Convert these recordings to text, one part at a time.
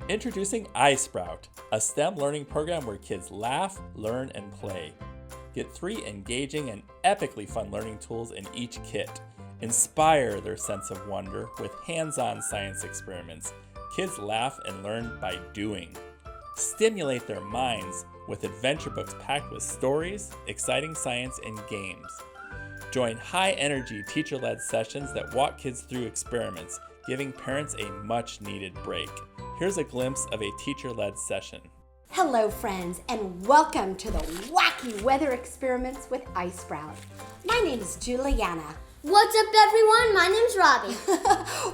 Introducing iSprowt, a STEM learning program where kids laugh, learn, and play. Get 3 engaging and epically fun learning tools in each kit. Inspire their sense of wonder with hands-on science experiments. Kids laugh and learn by doing. Stimulate their minds with adventure books packed with stories, exciting science, and games. Join high-energy teacher-led sessions that walk kids through experiments, giving parents a much-needed break. Here's a glimpse of a teacher-led session. Hello friends, and welcome to the wacky weather experiments with iSprowt. My name is Juliana. What's up everyone? My name's Robbie.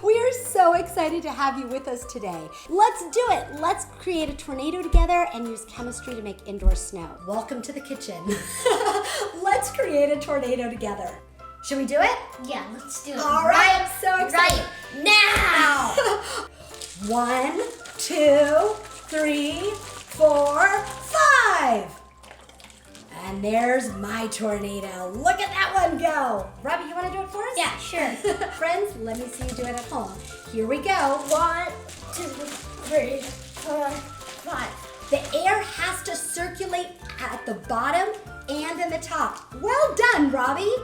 We are so excited to have you with us today. Let's do it. Let's create a tornado together and use chemistry to make indoor snow. Welcome to the kitchen. Let's create a tornado together. Should we do it? Yeah, let's do it. All right, I'm so excited. Right now! 1, 2, 3, 4, 5. And there's my tornado. Look at that one go. Robbie, you want to do it for us? Yeah, sure. Friends, let me see you do it at home. Here we go. 1, 2, 3, 4, 5. The air has to circulate at the bottom and in the top. Well done, Robbie.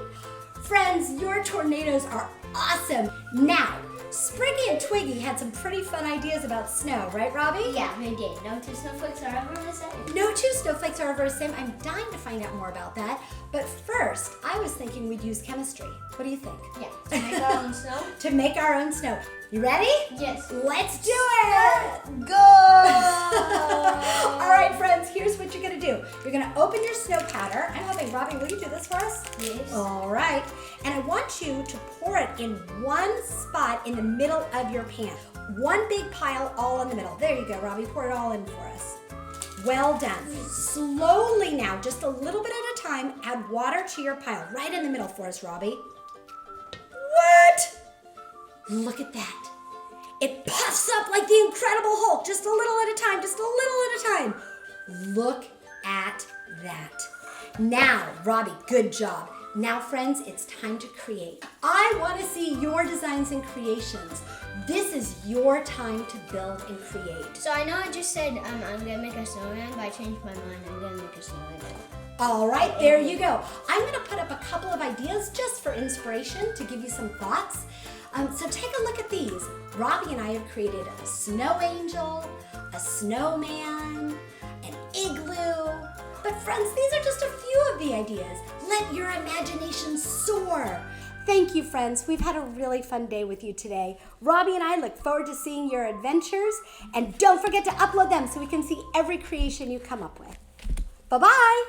Friends, your tornadoes are awesome. Now, Spriggy and Twiggy had some pretty fun ideas about snow, right, Robbie? Yeah, they did. No two snowflakes are ever the same. No two snowflakes are ever the same. I'm dying to find out more about that. But first, I was thinking we'd use chemistry. What do you think? Yeah, to make our own snow? To make our own snow. You ready? Yes. Let's do it! Go! All right, friends, here's what you're gonna do. You're gonna open your snow powder. I'm hoping, Robbie, will you do this for us? Yes. All right. And I want you to pour it in one spot in the middle of your pan. One big pile all in the middle. There you go, Robbie. Pour it all in for us. Well done. Slowly now, just a little bit at a time, add water to your pile. Right in the middle for us, Robbie. What? Look at that. It puffs up like the Incredible Hulk, just a little at a time, just a little at a time. Look at that. Now, Robbie, good job. Now, friends, it's time to create. I want to see your designs and creations. This is your time to build and create. So I know I just said I'm going to make a snowman, but I changed my mind. I'm going to make a snowman. All right, there you go. I'm going to put up a couple of ideas just for inspiration to give you some thoughts. So take a look at these. Robbie and I have created a snow angel, a snowman, an igloo. But friends, these are just a few of the ideas. Let your imagination soar. Thank you, friends. We've had a really fun day with you today. Robbie and I look forward to seeing your adventures. And don't forget to upload them so we can see every creation you come up with. Bye-bye.